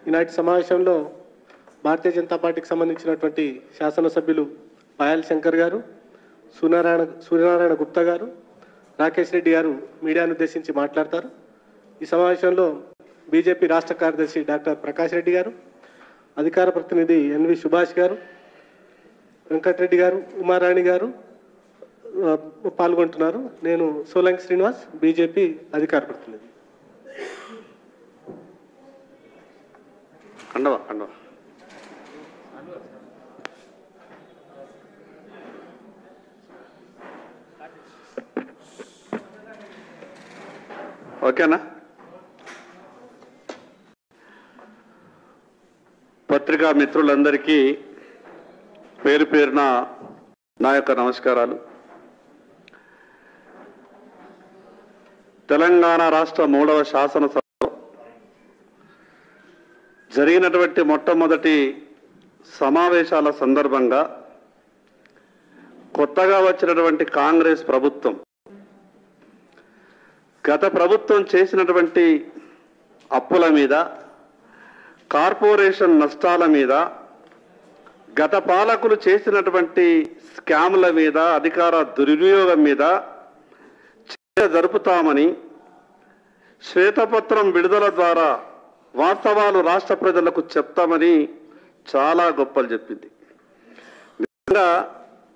ఈనాటి సమావేశంలో భారతీయ జనతా పార్టీకి సంబంధించినటువంటి శాసనసభ్యులు పాయల్ శంకర్ గారు, సూర్యనారాయణ గుప్తా గారు, రాకేష్ రెడ్డి గారు మీడియాను ఉద్దేశించి మాట్లాడతారు. ఈ సమావేశంలో బీజేపీ రాష్ట్ర కార్యదర్శి డాక్టర్ ప్రకాష్ రెడ్డి గారు, అధికార ప్రతినిధి ఎన్వి సుభాష్ గారు, వెంకటరెడ్డి గారు, ఉమారాణి గారు పాల్గొంటున్నారు. నేను సోలంకి శ్రీనివాస్, బీజేపీ అధికార ప్రతినిధి. ఓకేనా? పత్రికా మిత్రులందరికీ పేరు పేరున నా యొక్క నమస్కారాలు. తెలంగాణ రాష్ట్ర 3వ శాసనసభలో జరిగినటువంటి మొట్టమొదటి సమావేశాల సందర్భంగా కొత్తగా వచ్చినటువంటి కాంగ్రెస్ ప్రభుత్వం గత ప్రభుత్వం చేసినటువంటి అప్పుల మీద, కార్పొరేషన్ నష్టాల మీద, గత పాలకులు చేసినటువంటి స్కామ్ల మీద, అధికార దుర్వినియోగం మీద చర్చ జరుపుతామని శ్వేతపత్రం విడుదల ద్వారా వాస్తవాలు రాష్ట్ర ప్రజలకు చెప్తామని చాలా గొప్పలు చెప్పింది. నిజంగా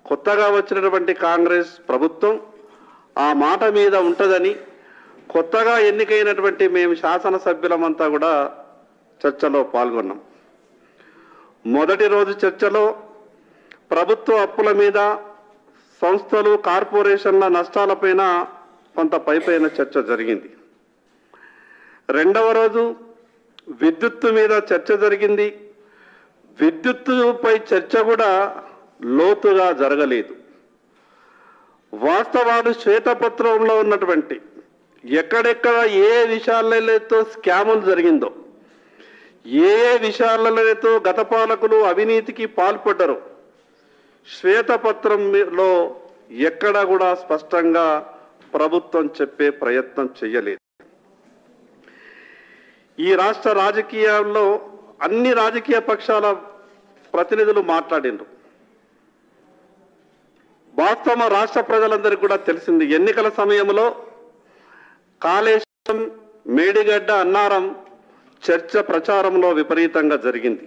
కొత్తగా వచ్చినటువంటి కాంగ్రెస్ ప్రభుత్వం ఆ మాట మీద ఉంటుందని కొత్తగా ఎన్నికైనటువంటి మేము శాసనసభ్యులమంతా కూడా చర్చలో పాల్గొన్నాం. మొదటి రోజు చర్చలో ప్రభుత్వ అప్పుల మీద, సంస్థలు, కార్పొరేషన్ల నష్టాలపైన కొంత పైపైన చర్చ జరిగింది. రెండవ రోజు విద్యుత్తు మీద చర్చ జరిగింది. విద్యుత్తుపై చర్చ కూడా లోతుగా జరగలేదు. వాస్తవాలు శ్వేతపత్రంలో ఉన్నటువంటి ఎక్కడెక్కడ ఏ విషయాలతో స్కాములు జరిగిందో, ఏ విషయాలతో గత పాలకులు అవినీతికి పాల్పడ్డారో శ్వేతపత్రంలో ఎక్కడ కూడా స్పష్టంగా ప్రభుత్వం చెప్పే ప్రయత్నం చేయలేదు. ఈ రాష్ట్ర రాజకీయాల్లో అన్ని రాజకీయ పక్షాల ప్రతినిధులు మాట్లాడిండ్రు. వాస్తవం రాష్ట్ర ప్రజలందరికీ కూడా తెలిసింది. ఎన్నికల సమయంలో కాళేశ్వరం, మేడిగడ్డ, అన్నారం చర్చ ప్రచారంలో విపరీతంగా జరిగింది.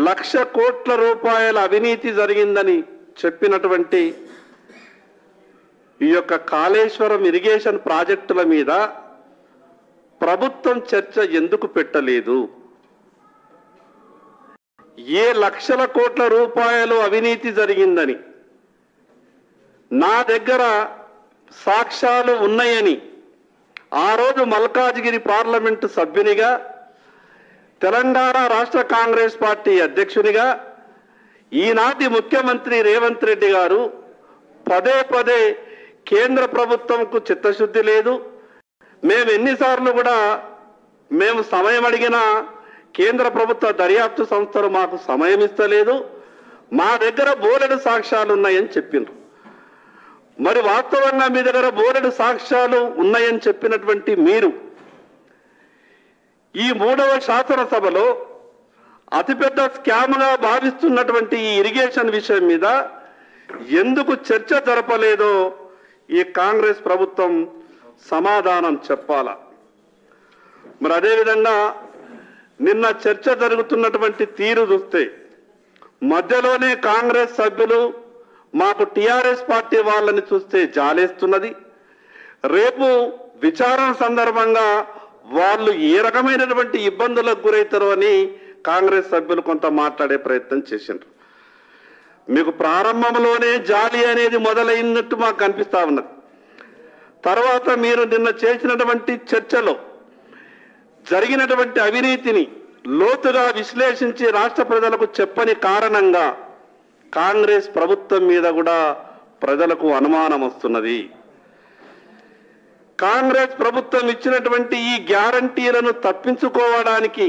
1,00,000 కోట్ల రూపాయల అవినీతి జరిగిందని చెప్పినటువంటి ఈ యొక్క కాళేశ్వరం ఇరిగేషన్ ప్రాజెక్టుల మీద ప్రభుత్వం చర్చ ఎందుకు పెట్టలేదు? ఏ 1,00,000 కోట్ల రూపాయలు అవినీతి జరిగిందని నా దగ్గర సాక్ష్యాలు ఉన్నాయని ఆ రోజు మల్కాజ్గిరి పార్లమెంటు సభ్యునిగా, తెలంగాణ రాష్ట్ర కాంగ్రెస్ పార్టీ అధ్యక్షునిగా ఈనాటి ముఖ్యమంత్రి రేవంత్ రెడ్డి గారు పదే పదే కేంద్ర ప్రభుత్వంకు చిత్తశుద్ధి లేదు, మేము ఎన్నిసార్లు కూడా మేము సమయం అడిగినా కేంద్ర ప్రభుత్వ దర్యాప్తు సంస్థలు మాకు సమయం ఇస్తలేదు, మా దగ్గర బోలెడు సాక్ష్యాలు ఉన్నాయని చెప్పిండ్రు. మరి వాస్తవంగా మీ దగ్గర బోలెడు సాక్ష్యాలు ఉన్నాయని చెప్పినటువంటి మీరు ఈ 3వ శాసనసభలో అతిపెద్ద స్కామ్గా భావిస్తున్నటువంటి ఈ ఇరిగేషన్ విషయం మీద ఎందుకు చర్చ జరపలేదో ఈ కాంగ్రెస్ ప్రభుత్వం సమాధానం చెప్పాలా. మరి అదేవిధంగా నిన్న చర్చ జరుగుతున్నటువంటి తీరు చూస్తే మధ్యలోనే కాంగ్రెస్ సభ్యులు మాకు టీఆర్ఎస్ పార్టీ వాళ్ళని చూస్తే జాలేస్తున్నది. రేపు విచారణ సందర్భంగా వాళ్ళు ఏ రకమైనటువంటి ఇబ్బందులకు గురవుతారో అని కాంగ్రెస్ సభ్యులు కొంత మాట్లాడే ప్రయత్నం చేసిండ్రు. మీకు ప్రారంభంలోనే జాలి అనేది మొదలైనట్టు మాకు కనిపిస్తా ఉన్నది. తర్వాత మీరు నిన్న చేసినటువంటి చర్చలో జరిగినటువంటి అవినీతిని లోతుగా విశ్లేషించి రాష్ట్ర ప్రజలకు చెప్పని కారణంగా కాంగ్రెస్ ప్రభుత్వం మీద కూడా ప్రజలకు అనుమానం వస్తున్నది. కాంగ్రెస్ ప్రభుత్వం ఇచ్చినటువంటి ఈ గ్యారంటీలను తప్పించుకోవడానికి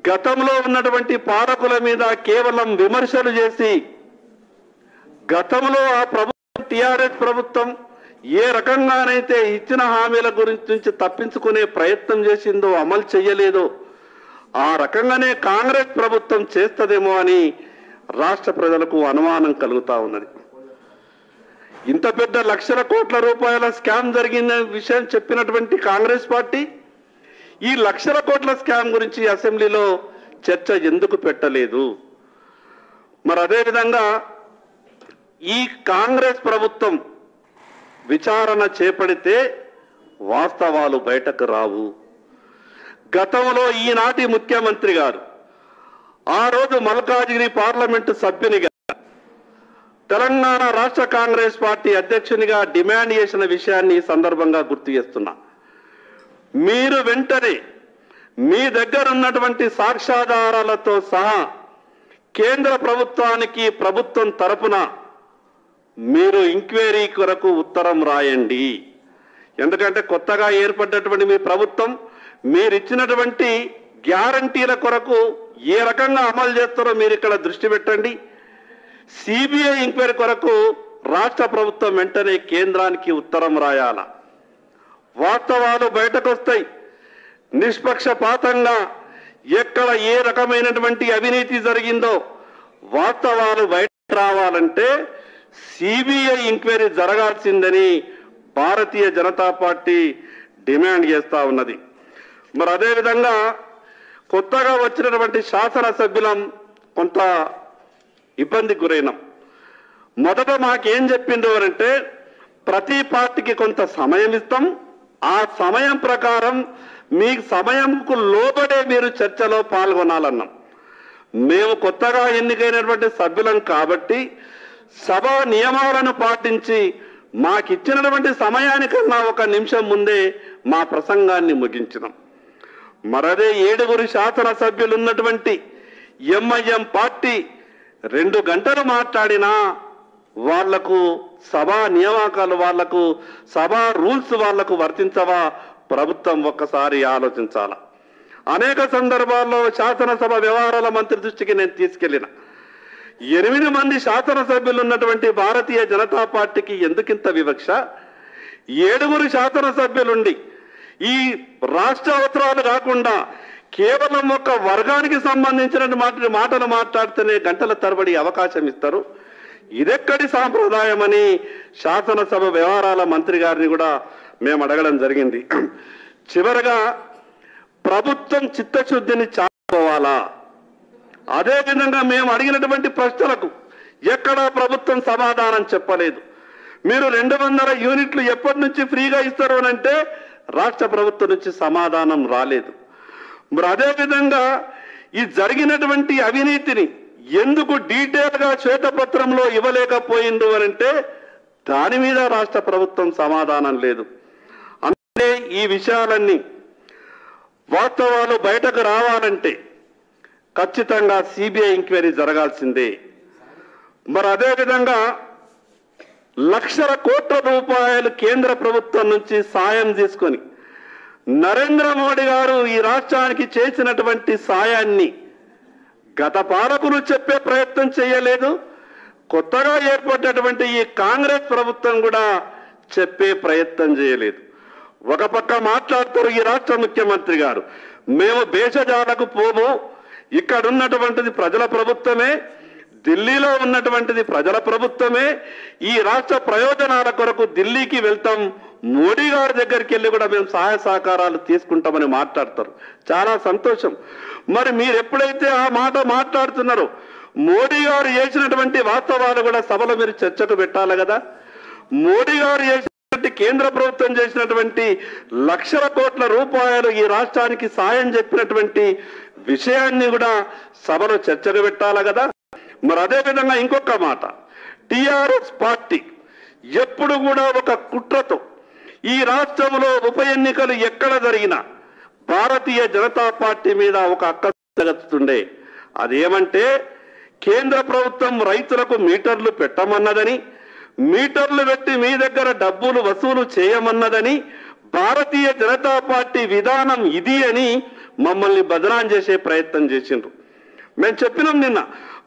గతంలో ఉన్నటువంటి పాలకుల మీద కేవలం విమర్శలు చేసి, గతంలో ఆ ప్రభుత్వం టీఆర్ఎస్ ప్రభుత్వం ఏ రకంగానైతే ఇచ్చిన హామీల గురించి తప్పించుకునే ప్రయత్నం చేసిందో, అమలు చేయలేదో ఆ రకంగానే కాంగ్రెస్ ప్రభుత్వం చేస్తదేమో అని రాష్ట్ర ప్రజలకు అనుమానం కలుగుతా ఉన్నది. ఇంత పెద్ద లక్షల కోట్ల రూపాయల స్కామ్ జరిగిన విషయం చెప్పినటువంటి కాంగ్రెస్ పార్టీ ఈ లక్షల కోట్ల స్కామ్ గురించి అసెంబ్లీలో చర్చ ఎందుకు పెట్టలేదు? మరి అదేవిధంగా ఈ కాంగ్రెస్ ప్రభుత్వం విచారణ చేపడితే వాస్తవాలు బయటకు రావు. గతంలో ఈనాటి ముఖ్యమంత్రి గారు ఆ రోజు మల్కాజిగిరి పార్లమెంటు సభ్యునిగా తెలంగాణ రాష్ట్ర కాంగ్రెస్ పార్టీ అధ్యక్షునిగా డిమాండ్ చేసిన విషయాన్ని ఈ సందర్భంగా గుర్తు చేస్తున్నా. మీరు వెంటనే మీ దగ్గర ఉన్నటువంటి సాక్ష్యాధారాలతో సహా కేంద్ర ప్రభుత్వానికి ప్రభుత్వం తరపున మీరు ఎంక్వైరీ కొరకు ఉత్తరం రాయండి. ఎందుకంటే కొత్తగా ఏర్పడ్డటువంటి మీ ప్రభుత్వం మీరిచ్చినటువంటి గ్యారంటీల కొరకు ఏ రకంగా అమలు చేస్తారో మీరు ఇక్కడ దృష్టి పెట్టండి. సిబిఐ ఎంక్వైరీ కొరకు రాష్ట్ర ప్రభుత్వం వెంటనే కేంద్రానికి ఉత్తరం రాయాల. వాస్తవాలు బయటకు వస్తాయి. నిష్పక్షపాతంగా ఎక్కడ ఏ రకమైనటువంటి అవినీతి జరిగిందో వాస్తవాలు బయట రావాలంటే CBI enquiry జరగాల్సిందని Bharatiya Janata party demand చేస్తా ఉన్నది. మరి అదేవిధంగా కొత్తగా వచ్చినటువంటి శాసనసభ్యులం కొంత ఇబ్బందికి గురైనాం. మొదట మాకేం చెప్పిండు అంటే ప్రతి పార్టీకి కొంత సమయం ఇస్తాం, ఆ సమయం ప్రకారం మీ సమయంకు లోబడే మీరు చర్చలో పాల్గొనాలన్నాం. మేము కొత్తగా ఎన్నికైనటువంటి సభ్యులం కాబట్టి సభ నియమాలను పాటించి మాకిచ్చినటువంటి సమయానికన్నా 1 నిమిషం ముందే మా ప్రసంగాన్ని ముగించినాం. మరదే 7 శాసనసభ్యులు ఉన్నటువంటి ఎంఐఎం పార్టీ 2 గంటలు మాట్లాడినా వాళ్లకు సభా నియామకాలు, వాళ్లకు సభా రూల్స్ వాళ్లకు వర్తించవా? ప్రభుత్వం ఒక్కసారి ఆలోచించాల. అనేక సందర్భాల్లో శాసనసభ వ్యవహారాల మంత్రి దృష్టికి నేను తీసుకెళ్లిన 8 మంది శాసనసభ్యులు ఉన్నటువంటి భారతీయ జనతా పార్టీకి ఎందుకింత వివక్ష? 7 శాసనసభ్యులుండి ఈ రాష్ట్ర అవసరాలు కాకుండా కేవలం ఒక వర్గానికి సంబంధించిన మాటలు మాట్లాడితేనే గంటల తరబడి అవకాశం ఇస్తారు. ఇదెక్కడి సాంప్రదాయమని శాసనసభ వ్యవహారాల మంత్రి గారిని కూడా మేము అడగడం జరిగింది. చివరగా ప్రభుత్వం చిత్తశుద్ధిని చాటుకోవాలా? అదేవిధంగా మేము అడిగినటువంటి ప్రశ్నలకు ఎక్కడా ప్రభుత్వం సమాధానం చెప్పలేదు. మీరు 200 యూనిట్లు ఎప్పటి నుంచి ఫ్రీగా ఇస్తారు అనంటే రాష్ట్ర ప్రభుత్వం నుంచి సమాధానం రాలేదు. మరి అదేవిధంగా ఈ జరిగినటువంటి అవినీతిని ఎందుకు డీటెయిల్గా శ్వేతపత్రంలో ఇవ్వలేకపోయిండు అనంటే దాని మీద రాష్ట్ర ప్రభుత్వం సమాధానం లేదు. అంటే ఈ విషయాలన్నీ వాస్తవాలు బయటకు రావాలంటే ఖచ్చితంగా సిబిఐ ఎంక్వైరీ జరగాల్సిందే. మరి అదేవిధంగా లక్షల కోట్ల రూపాయలు కేంద్ర ప్రభుత్వం నుంచి సాయం తీసుకొని నరేంద్ర మోడీ గారు ఈ రాష్ట్రానికి చేసినటువంటి సాయాన్ని గత పాలకులు చెప్పే ప్రయత్నం చేయలేదు. కొత్తగా ఏర్పడినటువంటి ఈ కాంగ్రెస్ ప్రభుత్వం కూడా చెప్పే ప్రయత్నం చేయలేదు. ఒక పక్క మాట్లాడుతారు ఈ రాష్ట్ర ముఖ్యమంత్రి గారు, మేము భేషజాలకు పోము, ఇక్కడ ఉన్నటువంటిది ప్రజల ప్రభుత్వమే, ఢిల్లీలో ఉన్నటువంటిది ప్రజల ప్రభుత్వమే, ఈ రాష్ట్ర ప్రయోజనాల కొరకు ఢిల్లీకి వెళ్తాం, మోడీ గారి దగ్గరికి వెళ్ళి కూడా మేము సహాయ సహకారాలు తీసుకుంటామని మాట్లాడతారు. చాలా సంతోషం. మరి మీరు ఎప్పుడైతే ఆ మాట మాట్లాడుతున్నారో మోడీ గారు చేసినటువంటి వాస్తవాలు కూడా సభలో మీరు చర్చకు పెట్టాలి కదా. మోడీ గారు చేసినటువంటి కేంద్ర ప్రభుత్వం చేసినటువంటి లక్షల కోట్ల రూపాయలు ఈ రాష్ట్రానికి సాయం చెప్పినటువంటి విషయాన్ని కూడా సభలో చర్చకు పెట్టాలి కదా. మరి అదేవిధంగా ఇంకొక మాట, టిఆర్ఎస్ పార్టీ ఎప్పుడు కూడా ఒక కుట్రతో ఈ రాష్ట్రంలో ఉప ఎన్నికలు ఎక్కడ జరిగినా భారతీయ జనతా పార్టీ మీద ఒక అక్కతుండే. అదేమంటే కేంద్ర ప్రభుత్వం రైతులకు మీటర్లు పెట్టమన్నదని, మీటర్లు పెట్టి మీ దగ్గర డబ్బులు వసూలు చేయమన్నదని, భారతీయ జనతా పార్టీ విధానం ఇది అని మమ్మల్ని బదనాం చేసే ప్రయత్నం చేసిండ్రు. మేము చెప్పినాం నిన్న,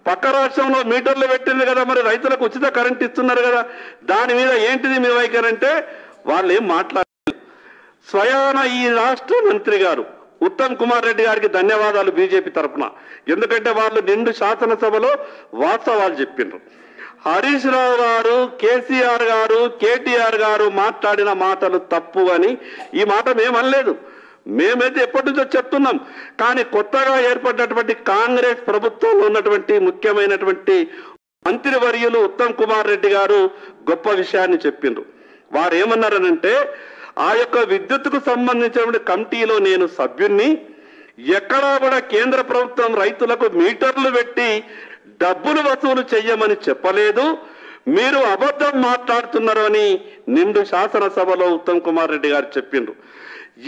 పక్క రాష్ట్రంలో మీటర్లు పెట్టింది కదా, మరి రైతులకు ఉచిత కరెంట్ ఇస్తున్నారు కదా, దాని మీద ఏంటిది మీ వైఖరి అంటే వాళ్ళు ఏం మాట్లాడలేదు. స్వయాన ఈ రాష్ట్ర మంత్రి గారు ఉత్తమ్ కుమార్ రెడ్డి గారికి ధన్యవాదాలు బీజేపీ తరఫున, ఎందుకంటే వాళ్ళు నిండు శాసనసభలో వాస్తవాలు చెప్పిండ్రు. హరీష్ రావు గారు, కేసీఆర్ గారు, కేటీఆర్ గారు మాట్లాడిన మాటలు తప్పు అని ఈ మాట మేమనలేదు, మేమైతే ఎప్పటి నుంచో చెప్తున్నాం. కానీ కొత్తగా ఏర్పడినటువంటి కాంగ్రెస్ ప్రభుత్వంలో ఉన్నటువంటి ముఖ్యమైనటువంటి మంత్రివర్యులు ఉత్తమ్ కుమార్ రెడ్డి గారు గొప్ప విషయాన్ని చెప్పిండ్రు. వారు ఏమన్నారనంటే, ఆ యొక్క విద్యుత్తుకు సంబంధించినటువంటి కమిటీలో నేను సభ్యుణ్ణి, ఎక్కడా కూడా కేంద్ర ప్రభుత్వం రైతులకు మీటర్లు పెట్టి డబ్బులు వసూలు చెయ్యమని చెప్పలేదు, మీరు అబద్ధం మాట్లాడుతున్నారు అని నిండు శాసనసభలో ఉత్తమ్ కుమార్ రెడ్డి గారు చెప్పిండ్రు.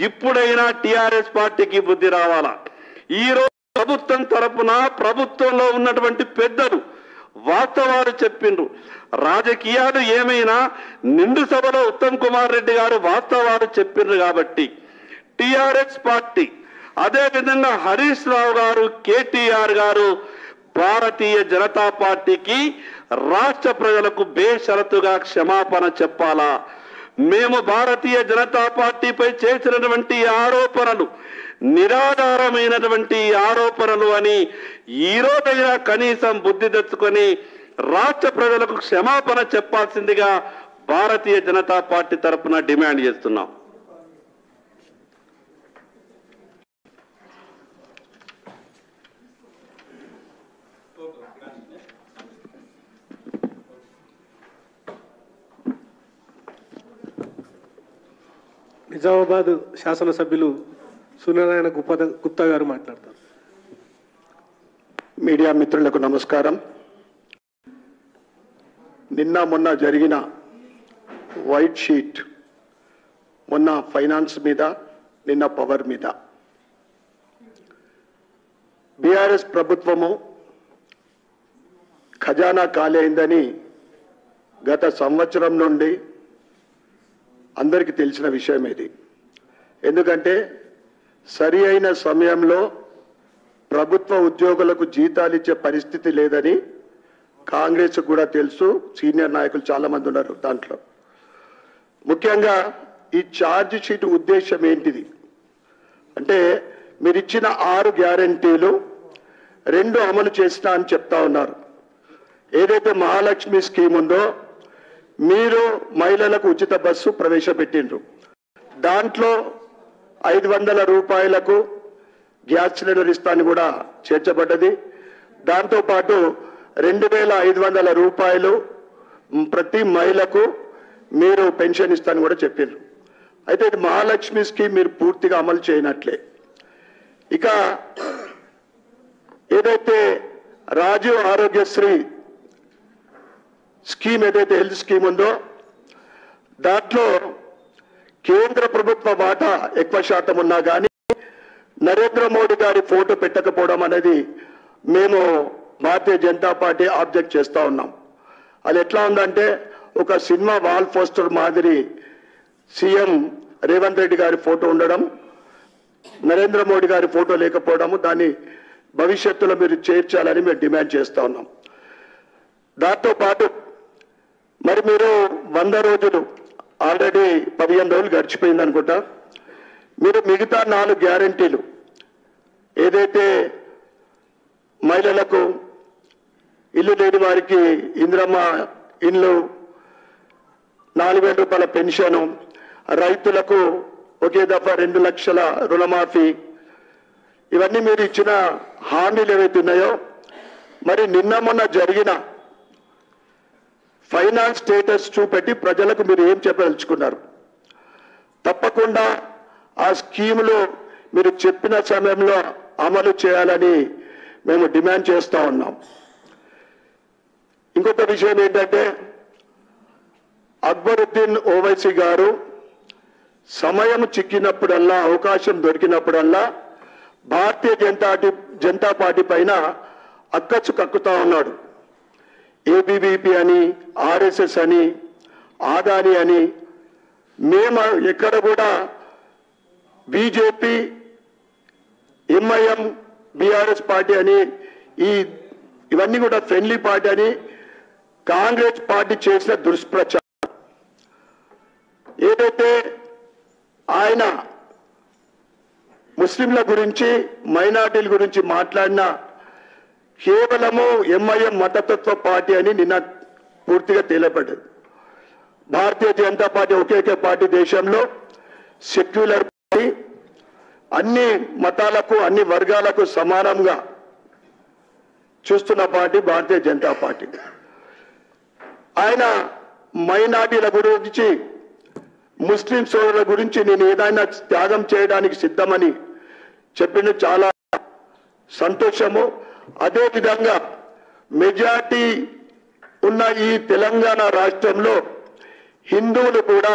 ఇప్పుడైనా టిఆర్ఎస్ పార్టీకి బుద్ధి రావాలా. ఈ రోజు ప్రభుత్వం తరపున ప్రభుత్వంలో ఉన్నటువంటి పెద్దలు వాస్తవాలు చెప్పిండ్రు. రాజకీయాలు ఏమైనా నిండు సభలో ఉత్తమ్ కుమార్ రెడ్డి గారు వాస్తవాలు చెప్పిండ్రు కాబట్టి టిఆర్ఎస్ పార్టీ, అదేవిధంగా హరీష్ రావు గారు, కేటీఆర్ గారు భారతీయ జనతా పార్టీకి రాష్ట్ర ప్రజలకు బేషరతుగా క్షమాపణ చెప్పాలా. మేము భారతీయ జనతా పార్టీపై చేసినటువంటి ఆరోపణలు నిరాధారమైనటువంటి ఆరోపణలు అని ఈ రోజైనా కనీసం బుద్ధి తెచ్చుకొని రాష్ట్ర ప్రజలకు క్షమాపణ చెప్పాల్సిందిగా భారతీయ జనతా పార్టీ తరఫున డిమాండ్ చేస్తున్నాం. నిజామాబాద్ శాసనసభ్యులు సూర్యనారాయణ గుప్తా గారు మాట్లాడతారు. మీడియా మిత్రులకు నమస్కారం. నిన్న మొన్న జరిగిన వైట్ షీట్, మొన్న ఫైనాన్స్ మీద, నిన్న పవర్ మీద, బీఆర్ఎస్ ప్రభుత్వము ఖజానా ఖాళీ అయిందని గత సంవత్సరం నుండి అందరికీ తెలిసిన విషయం ఇది. ఎందుకంటే సరి అయిన సమయంలో ప్రభుత్వ ఉద్యోగులకు జీతాలు ఇచ్చే పరిస్థితి లేదని కాంగ్రెస్ కూడా తెలుసు, సీనియర్ నాయకులు చాలా మంది ఉన్నారు దాంట్లో. ముఖ్యంగా ఈ ఛార్జ్ షీట్ ఉద్దేశం ఏంటిది అంటే, మీరు ఇచ్చిన 6 గ్యారంటీలు 2 అమలు చేసినా అని చెప్తా ఉన్నారు. ఏదైతే మహాలక్ష్మి స్కీమ్ ఉందో, మీరు మహిళలకు ఉచిత బస్సు ప్రవేశపెట్టిండ్రు, దాంట్లో 500 రూపాయలకు గ్యాస్ సిలిండర్ ఇస్తాను కూడా చేర్చబడ్డది. దాంతోపాటు 2500 రూపాయలు ప్రతి మహిళకు మీరు పెన్షన్ ఇస్తాను కూడా చెప్పిండ్రు. అయితే ఇది మహాలక్ష్మి స్కీమ్ మీరు పూర్తిగా అమలు చేయనట్లే. ఇక ఏదైతే రాజీవ్ ఆరోగ్యశ్రీ స్కీమ్, ఏదైతే హెల్త్ స్కీమ్ ఉందో, దాంట్లో కేంద్ర ప్రభుత్వ వాటా ఎక్కువ శాతం ఉన్నా కానీ నరేంద్ర మోడీ గారి ఫోటో పెట్టకపోవడం అనేది మేము భారతీయ జనతా పార్టీ ఆబ్జెక్ట్ చేస్తూ ఉన్నాం. అది ఎట్లా ఉందంటే, ఒక సినిమా వాల్ పోస్టర్ మాదిరి సీఎం రేవంత్ రెడ్డి గారి ఫోటో ఉండడం, నరేంద్ర మోడీ గారి ఫోటో లేకపోవడము, దాన్ని భవిష్యత్తులో మీరు చేర్చాలని మేము డిమాండ్ చేస్తూ ఉన్నాం. దాంతోపాటు మరి మీరు 100 రోజులు, ఆల్రెడీ 15 రోజులు గడిచిపోయింది అనుకుంటా, మీరు మిగతా 4 గ్యారంటీలు ఏదైతే మహిళలకు ఇల్లు లేని వారికి ఇందిరమ్మ ఇల్లు, 4000 రూపాయల పెన్షను, రైతులకు ఒకే దఫా 2 లక్షల రుణమాఫీ, ఇవన్నీ మీరు ఇచ్చిన హామీలు ఏవైతే ఉన్నాయో, మరి నిన్న మొన్న జరిగిన ఫైనాన్స్ స్టేటస్ చూపెట్టి ప్రజలకు మీరు ఏం చెప్పదలుచుకున్నారు? తప్పకుండా ఆ స్కీములు మీరు చెప్పిన సమయంలో అమలు చేయాలని మేము డిమాండ్ చేస్తూ ఉన్నాం. ఇంకొక విషయం ఏంటంటే, అక్బరుద్దీన్ ఓవైసీ గారు సమయం చిక్కినప్పుడల్లా, అవకాశం దొరికినప్పుడల్లా భారతీయ జనతా పార్టీ పైన అక్కచ్చు కక్కుతా ఉన్నాడు. ఏబీవీపీ అని, ఆర్ఎస్ఎస్ అని, ఆదాని అని. మేము ఎక్కడ కూడా బీజేపీ, ఎంఐఎం, బీఆర్ఎస్ పార్టీ అని ఈ ఇవన్నీ కూడా ఫ్రెండ్లీ పార్టీ అని కాంగ్రెస్ పార్టీ చేసిన దుష్ప్రచారం. ఏదైతే ఆయన ముస్లింల గురించి మైనార్టీల గురించి మాట్లాడినా కేవలము ఎంఐఎం మతతత్వ పార్టీ అని నిన్న పూర్తిగా తేలిపడ్డది. భారతీయ జనతా పార్టీ ఒకే పార్టీ, దేశంలో సెక్యులర్ పార్టీ, అన్ని మతాలకు అన్ని వర్గాలకు సమానంగా చూస్తున్న పార్టీ భారతీయ జనతా పార్టీ. ఆయన మైనార్టీల గురించి, ముస్లిం సోదరుల గురించి నేను ఏదైనా త్యాగం చేయడానికి సిద్ధమని చెప్పింది చాలా సంతోషము. అదేవిధంగా మెజార్టీ ఉన్న ఈ తెలంగాణ రాష్ట్రంలో హిందువులు కూడా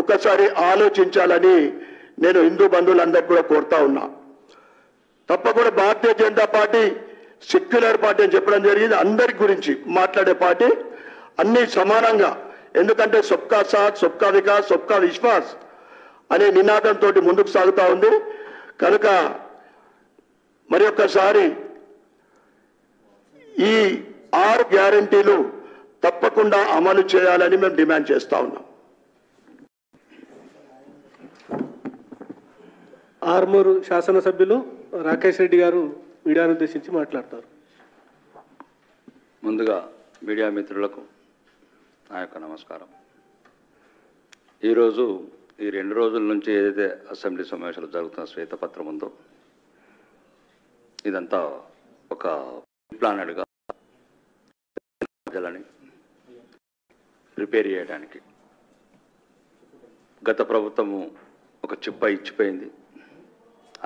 ఒకసారి ఆలోచించాలని నేను హిందూ బంధువులందరికీ కూడా కోరుతా ఉన్నా. తప్పకుండా Bharatiya Janata party secular party అని చెప్పడం జరిగింది. అందరి గురించి మాట్లాడే పార్టీ, అన్ని సమానంగా. ఎందుకంటే సబ్కా సాత్, సబ్కా వికాస్, సబ్కా విశ్వాస్ అనే నినాదంతో ముందుకు సాగుతా ఉంది. కనుక మరి ఒక్కసారి ఈ 6 గ్యారంటీలు తప్పకుండా అమలు చేయాలని మేము డిమాండ్ చేస్తా ఉన్నాం. ఆర్మూరు శాసనసభ్యులు రాకేష్ రెడ్డి గారు మీడియాను ఉద్దేశించి మాట్లాడతారు. ముందుగా మీడియా మిత్రులకు నా యొక్క నమస్కారం. ఈరోజు ఈ 2 రోజుల నుంచి ఏదైతే అసెంబ్లీ సమావేశాలు జరుగుతున్న శ్వేతపత్రం ఉందో, ఇదంతా ఒక ప్లానెడ్గా ప్రజలని ప్రిపేర్ చేయడానికి గత ప్రభుత్వము ఒక చిప్ప ఇచ్చిపోయింది.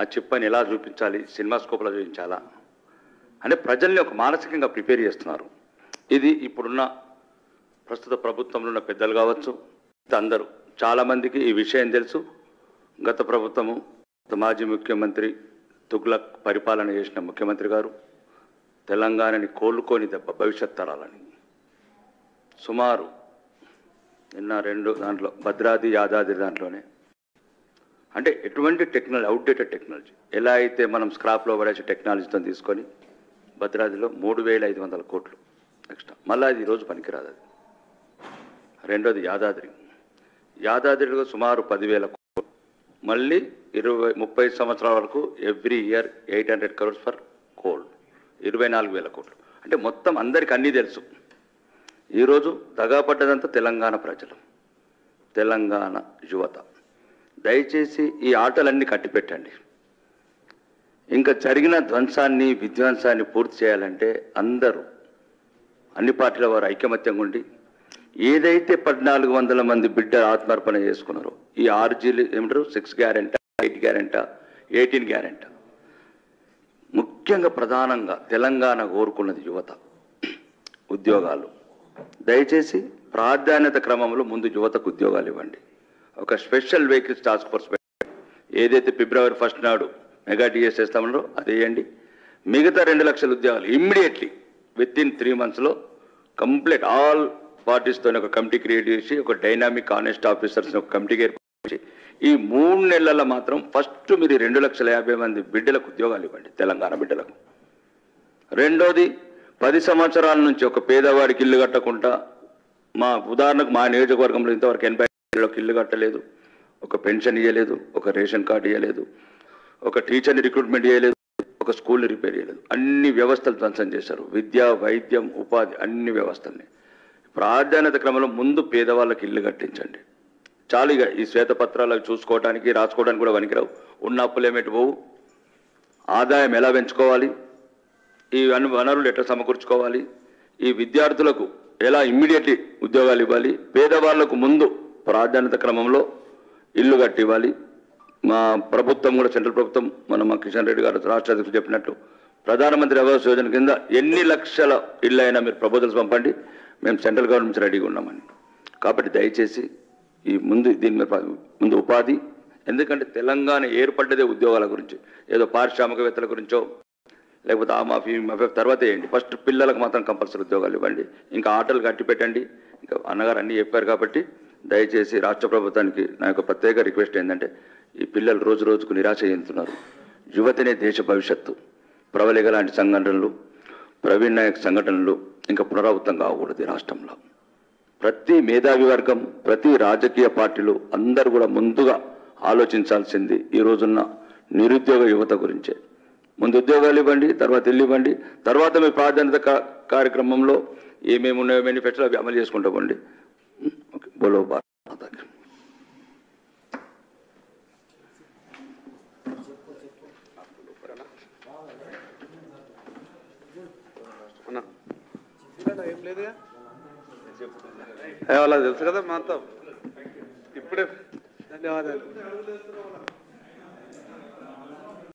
ఆ చిప్పని ఎలా చూపించాలి, సినిమా స్కోప్లో చూపించాలా అంటే ప్రజల్ని ఒక మానసికంగా ప్రిపేర్ చేస్తున్నారు. ఇది ఇప్పుడున్న ప్రస్తుత ప్రభుత్వంలో ఉన్న పెద్దలు కావచ్చు, అందరూ చాలామందికి ఈ విషయం తెలుసు. గత ప్రభుత్వము మాజీ ముఖ్యమంత్రి తుగ్లక్ పరిపాలన చేసిన ముఖ్యమంత్రి గారు తెలంగాణని కోలుకొని దెబ్బ భవిష్యత్ తరాలని సుమారు నిన్న 2 దాంట్లో భద్రాద్రి యాదాద్రి దాంట్లోనే అంటే ఎటువంటి టెక్నాలజీ, అవుట్డేటెడ్ టెక్నాలజీ, ఎలా అయితే మనం స్క్రాప్లో పడేసే టెక్నాలజీతో తీసుకొని భద్రాద్రిలో 3,500 కోట్లు ఎక్స్ట్రా, మళ్ళీ అది ఈరోజు పనికిరాదు. అది రెండోది యాదాద్రిలో సుమారు 10,000 కోట్లు, మళ్ళీ 30 సంవత్సరాల వరకు every year 800 crores for coal, 24,000 కోట్లు. అంటే మొత్తం అందరికి అన్నీ తెలుసు. ఈరోజు దగాపడ్డదంతా తెలంగాణ ప్రజలు, తెలంగాణ యువత. దయచేసి ఈ ఆటలన్నీ కట్టిపెట్టండి. ఇంకా జరిగిన ధ్వంసాన్ని, విధ్వంసాన్ని పూర్తి చేయాలంటే అందరూ, అన్ని పార్టీల వారు ఐకమత్యంగా ఉండి ఏదైతే 1,400 మంది బిడ్డలు ఆత్మార్పణ చేసుకున్నారో ఈ 6Gలు ఏమంటారు, 6 గ్యారెంటా, 8 గ్యారెంటా, 18 గ్యారెంటా, ముఖ్యంగా ప్రధానంగా తెలంగాణ కోరుకున్నది యువత, ఉద్యోగాలు. దయచేసి ప్రాధాన్యత క్రమంలో ముందు యువతకు ఉద్యోగాలు ఇవ్వండి. ఒక స్పెషల్ వెహికల్స్ టాస్క్ ఫోర్స్ ఏదైతే February 1 నాడు మెగా డిఎస్ చేస్తామన్నారో అది వేయండి. మిగతా 2 లక్షల ఉద్యోగాలు ఇమ్మీడియట్లీ విత్ ఇన్ 3 monthsలో కంప్లీట్ ఆల్ పార్టీస్తో ఒక కమిటీ క్రియేట్ చేసి ఒక డైనామిక్ ఆనెస్ట్ ఆఫీసర్స్ని ఒక కమిటీకి ఏర్పరిచి ఈ 3 నెలల మాత్రం ఫస్ట్ మీరు 2,50,000 మంది బిడ్డలకు ఉద్యోగాలు ఇవ్వండి, తెలంగాణ బిడ్డలకు. రెండోది 10 సంవత్సరాల నుంచి ఒక పేదవాడికి ఇల్లు కట్టకుండా, మా ఉదాహరణకు మా నియోజకవర్గంలో ఇంతవరకు 80 ఏళ్ళకి ఇల్లు కట్టలేదు, ఒక పెన్షన్ ఇవ్వలేదు, ఒక రేషన్ కార్డు ఇవ్వలేదు, ఒక టీచర్ని రిక్రూట్మెంట్ చేయలేదు, ఒక స్కూల్ని రిపేర్ చేయలేదు. అన్ని వ్యవస్థలు ధ్వంసం చేశారు. విద్య, వైద్యం, ఉపాధి అన్ని వ్యవస్థల్ని. ప్రాధాన్యత క్రమంలో ముందు పేదవాళ్ళకి ఇల్లు కట్టించండి. చాలు ఇక ఈ శ్వేతపత్రాలు చూసుకోవడానికి, రాసుకోవడానికి కూడా పనికిరావు. ఉన్న అప్పులు ఏమిటి పోవు, ఆదాయం ఎలా పెంచుకోవాలి, ఈ వనరులు ఎట్లా సమకూర్చుకోవాలి, ఈ విద్యార్థులకు ఎలా ఇమ్మీడియట్లీ ఉద్యోగాలు ఇవ్వాలి, పేదవాళ్లకు ముందు ప్రాధాన్యత క్రమంలో ఇల్లు కట్టివ్వాలి. మా ప్రభుత్వం కూడా, సెంట్రల్ ప్రభుత్వం, మా కిషన్ రెడ్డి గారు రాష్ట్ర అధ్యక్షులు చెప్పినట్టు ప్రధానమంత్రి ఆవాస్ యోజన కింద ఎన్ని లక్షల ఇళ్ళు అయినా మీరు ప్రపోజల్స్ పంపండి, మేము సెంట్రల్ గవర్నమెంట్ రెడీగా ఉన్నామని. కాబట్టి దయచేసి ఈ దీని మీద ముందు ఉపాధి, ఎందుకంటే తెలంగాణ ఏర్పడ్డదే ఉద్యోగాల గురించి, ఏదో పారిశ్రామికవేత్తల గురించో లేకపోతే ఆ మాఫీ తర్వాత వేయండి. ఫస్ట్ పిల్లలకు మాత్రం కంపల్సరీ ఉద్యోగాలు ఇవ్వండి. ఇంకా ఆటలు కట్టి పెట్టండి. ఇంకా అన్నగారు అన్నీ చెప్పారు కాబట్టి దయచేసి రాష్ట్ర ప్రభుత్వానికి నా యొక్క ప్రత్యేక రిక్వెస్ట్ ఏంటంటే, ఈ పిల్లలు రోజు రోజుకు నిరాశ చెందుతున్నారు. యువతనే దేశ భవిష్యత్తు. ప్రవళిక లాంటి సంఘటనలు, ప్రవీణ్ నాయక్ సంఘటనలు ఇంకా పునరావృతం కాకూడదు ఈ రాష్ట్రంలో. ప్రతి మేధావి వర్గం, ప్రతి రాజకీయ పార్టీలు అందరూ కూడా ముందుగా ఆలోచించాల్సింది ఈ రోజున్న నిరుద్యోగ యువత గురించే. ముందు ఉద్యోగాలు ఇవ్వండి, తర్వాత ఇల్లు ఇవ్వండి, తర్వాత మీ ప్రాధాన్యత కార్యక్రమంలో ఏమేమి ఉన్నాయో మేనిఫెస్టోలో అవి అమలు చేసుకుంటూ పోండి. ఓకే, బోలో భారత్ మాతాకి. ఏం లేదుగా, వాళ్ళకి తెలుసు కదా మా అంతా ఇప్పుడే. ధన్యవాదాలు.